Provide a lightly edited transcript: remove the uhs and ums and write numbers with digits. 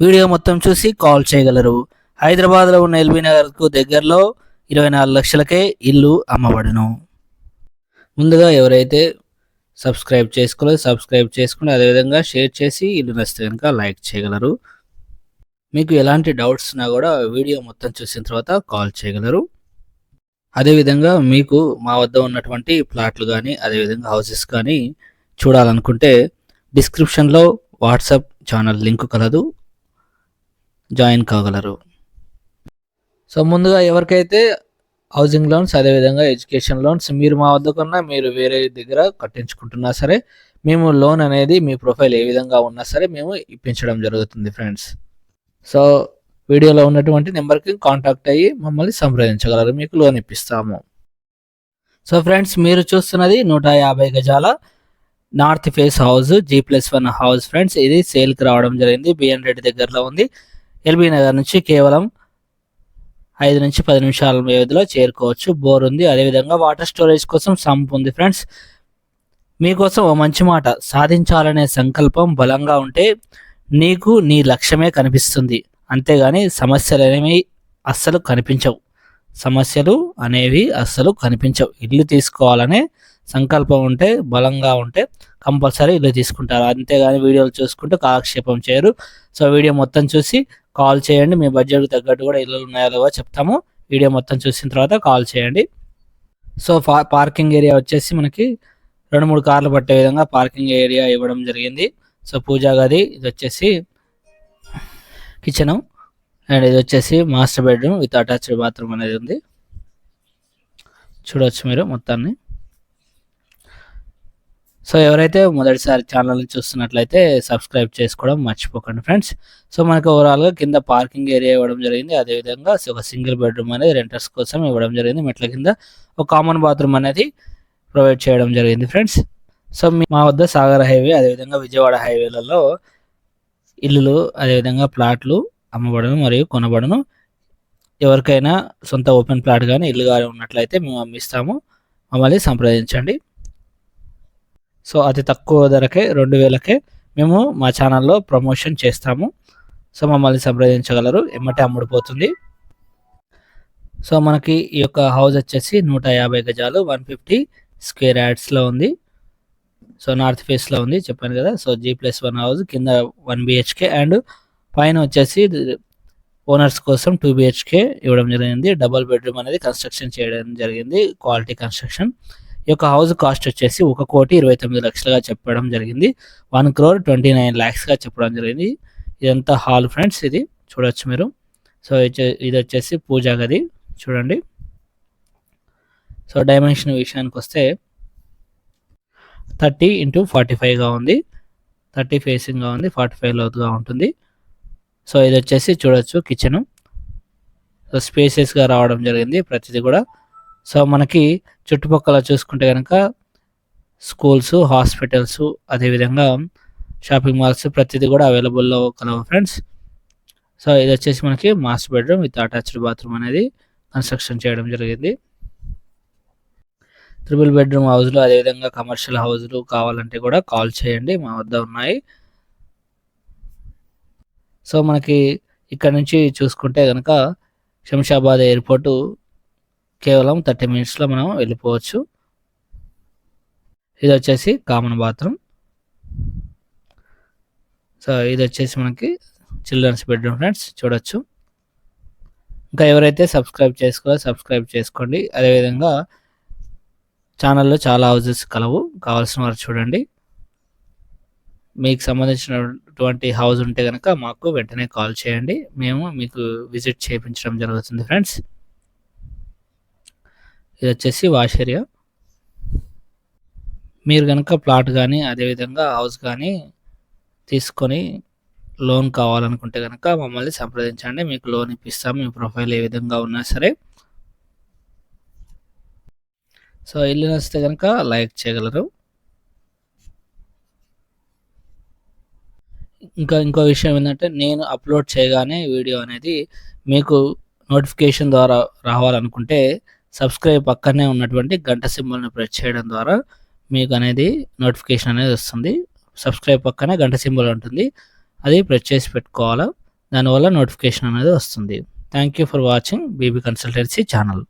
Video మొత్తం చూసి call చేయగలరు. హైదరాబాద్లో ఉన్న ఎల్బీ నగర్కు దగ్గరలో 24 లక్షలకే ఇల్లు అమ్మబడును. ముందుగా ఎవరైతే సబ్స్క్రైబ్ చేసుకోలేదు సబ్స్క్రైబ్ చేసుకుని అదేవిధంగా షేర్ చేసి ఇల్లు నచ్చితే కనుక లైక్ చేయగలరు. మీకు ఎలాంటి డౌట్స్ ఉన్నా కూడా వీడియో మొత్తం చూసిన తర్వాత కాల్ చేయగలరు. అదేవిధంగా మీకు మా వద్ద ఉన్నటువంటి ప్లాట్లు కానీ అదేవిధంగా హౌసెస్ కానీ చూడాలనుకుంటే డిస్క్రిప్షన్లో వాట్సాప్ ఛానల్ లింక్ కలదు, జాయిన్ కాగలరు. సో ముందుగా ఎవరికైతే హౌసింగ్ లోన్స్ అదేవిధంగా ఎడ్యుకేషన్ లోన్స్ మీరు మా వద్ద కన్నా మీరు వేరే దగ్గర కట్టించుకుంటున్నా సరే మేము లోన్ అనేది మీ ప్రొఫైల్ ఏ విధంగా ఉన్నా సరే మేము ఇప్పించడం జరుగుతుంది ఫ్రెండ్స్. సో వీడియోలో ఉన్నటువంటి నెంబర్కి కాంటాక్ట్ అయ్యి మమ్మల్ని సంప్రదించగలరు, మీకు లోన్ ఇప్పిస్తాము. సో ఫ్రెండ్స్, మీరు చూస్తున్నది 150 గజాల north face house G+1 house friends. ఇది సేల్కి రావడం జరిగింది. బిఎన్ రెడ్డి దగ్గరలో ఉంది. ఎల్బీ నగర్ నుంచి కేవలం 5 నుంచి 10 నిమిషాల వ్యవధిలో చేరుకోవచ్చు. బోర్ ఉంది, అదేవిధంగా వాటర్ స్టోరేజ్ కోసం సంప్ ఉంది ఫ్రెండ్స్. మీకోసం ఓ మంచి మాట, సాధించాలనే సంకల్పం బలంగా ఉంటే నీకు నీ లక్ష్యమే కనిపిస్తుంది, అంతేగాని సమస్యలు అనేవి అస్సలు కనిపించవు. ఇల్లు తీసుకోవాలనే సంకల్పం ఉంటే బలంగా ఉంటే కంపల్సరీ ఇల్లు తీసుకుంటారు, అంతేగాని వీడియోలు చూసుకుంటూ కాలక్షేపం చేయరు. సో వీడియో మొత్తం చూసి కాల్ చేయండి. మీ బడ్జెట్కి తగ్గట్టు కూడా ఇల్లు ఉన్నాయో లేవో చెప్తాము. వీడియో మొత్తం చూసిన తర్వాత కాల్ చేయండి. సో పార్కింగ్ ఏరియా వచ్చేసి మనకి 2-3 కార్లు పట్టే విధంగా పార్కింగ్ ఏరియా ఇవ్వడం జరిగింది. సో పూజా గది, ఇది వచ్చేసి కిచెను, అండ్ ఇది వచ్చేసి master bedroom with attached bathroom అనేది ఉంది. చూడవచ్చు మీరు మొత్తాన్ని. సో ఎవరైతే మొదటిసారి ఛానల్ని చూస్తున్నట్లయితే సబ్స్క్రైబ్ చేసుకోవడం మర్చిపోకండి ఫ్రెండ్స్. సో మనకు ఓవరాల్గా కింద పార్కింగ్ ఏరియా ఇవ్వడం జరిగింది. అదేవిధంగా ఒక సింగిల్ బెడ్రూమ్ అనేది రెంటర్స్ కోసం ఇవ్వడం జరిగింది. మెట్ల కింద ఒక కామన్ బాత్రూమ్ అనేది ప్రొవైడ్ చేయడం జరిగింది ఫ్రెండ్స్. సో మా వద్ద సాగర్ హైవే అదేవిధంగా విజయవాడ హైవేలలో ఇల్లులు అదేవిధంగా ప్లాట్లు అమ్మబడును మరియు కొనబడును. ఎవరికైనా సొంత ఓపెన్ ప్లాట్ కానీ ఇల్లు కానీ ఉన్నట్లయితే మేము అమ్మిస్తాము, మమ్మల్ని సంప్రదించండి. సో అతి తక్కువ ధరకే 2000కే మేము మా ఛానల్లో ప్రమోషన్ చేస్తాము. సో మమ్మల్ని సంప్రదించగలరు, ఎమ్మటే అమ్ముడుపోతుంది. సో మనకి ఈ యొక్క హౌస్ వచ్చేసి 150 గజాలు 150 స్క్వేర్ యార్డ్స్లో ఉంది. సో నార్త్ ఫేస్లో ఉంది చెప్పాను కదా. సో G+1 హౌస్, కింద 1 BHK అండ్ పైన వచ్చేసి ఓనర్స్ కోసం 2 BHK ఇవ్వడం జరిగింది. డబుల్ బెడ్రూమ్ అనేది కన్స్ట్రక్షన్ చేయడం జరిగింది, క్వాలిటీ కన్స్ట్రక్షన్. ఈ యొక్క హౌస్ కాస్ట్ వచ్చేసి 1,29 లక్షలుగా చెప్పడం జరిగింది. 1,29,00,000గా చెప్పడం జరిగింది. ఇదంతా హాల్ ఫ్రెండ్స్, ఇది చూడవచ్చు మీరు. సో ఇది వచ్చేసి పూజా గది చూడండి. సో డైమెన్షన్ విషయానికి వస్తే 30x45గా ఉంది, 30 ఫేసింగ్గా ఉంది, 45 లోతుగా ఉంటుంది. సో ఇది వచ్చేసి చూడొచ్చు కిచెను. సో స్పేసెస్గా రావడం జరిగింది ప్రతిదీ కూడా. సో మనకి చుట్టుపక్కల చూసుకుంటే కనుక స్కూల్స్, హాస్పిటల్స్, అదేవిధంగా షాపింగ్ మాల్స్ ప్రతిదీ కూడా అవైలబుల్లో కలవు ఫ్రెండ్స్. సో ఇది వచ్చేసి మనకి master bedroom with attached bathroom అనేది కన్స్ట్రక్షన్ చేయడం జరిగింది. 3 బెడ్రూమ్ హౌస్లు అదేవిధంగా కమర్షియల్ హౌస్లు కావాలంటే కూడా కాల్ చేయండి, మా వద్ద ఉన్నాయి. సో మనకి ఇక్కడ నుంచి చూసుకుంటే కనుక శంషాబాద్ ఎయిర్పోర్టు కేవలం 30 మినిట్స్లో మనం వెళ్ళిపోవచ్చు. ఇది వచ్చేసి కామన్ బాత్రూమ్. సో ఇది వచ్చేసి మనకి చిల్డ్రన్స్ బెడ్రూమ్ ఫ్రెండ్స్ చూడొచ్చు. ఇంకా ఎవరైతే సబ్స్క్రైబ్ చేసుకోండి. అదేవిధంగా ఛానల్లో చాలా హౌసెస్ కలవు, కావాల్సిన వారు చూడండి. మీకు సంబంధించినటువంటి హౌస్ ఉంటే కనుక మాకు వెంటనే కాల్ చేయండి, మేము మీకు విజిట్ చేయించడం జరుగుతుంది ఫ్రెండ్స్. ఇది వచ్చేసి వాష్ ఏరియా. మీరు కనుక ప్లాట్ కానీ అదేవిధంగా హౌస్ కానీ తీసుకొని లోన్ కావాలనుకుంటే కనుక మమ్మల్ని సంప్రదించండి, మీకు లోన్ ఇప్పిస్తాం, మీ ప్రొఫైల్ ఏ విధంగా ఉన్నా సరే. సో ఇల్లు నచ్చితే కనుక లైక్ చేయగలరు. ఇంకో విషయం ఏంటంటే, నేను అప్లోడ్ చేయగానే వీడియో అనేది మీకు నోటిఫికేషన్ ద్వారా రావాలనుకుంటే సబ్స్క్రైబ్ పక్కనే ఉన్నటువంటి గంట సింబల్ని ప్రెస్ చేయడం ద్వారా మీకు అనేది నోటిఫికేషన్ అనేది వస్తుంది. సబ్స్క్రైబ్ పక్కనే గంట సింబల్ ఉంటుంది, అది ప్రెస్ చేసి పెట్టుకోవాలా. దానివల్ల నోటిఫికేషన్ అనేది వస్తుంది. Thank you for watching BB consultancy channel.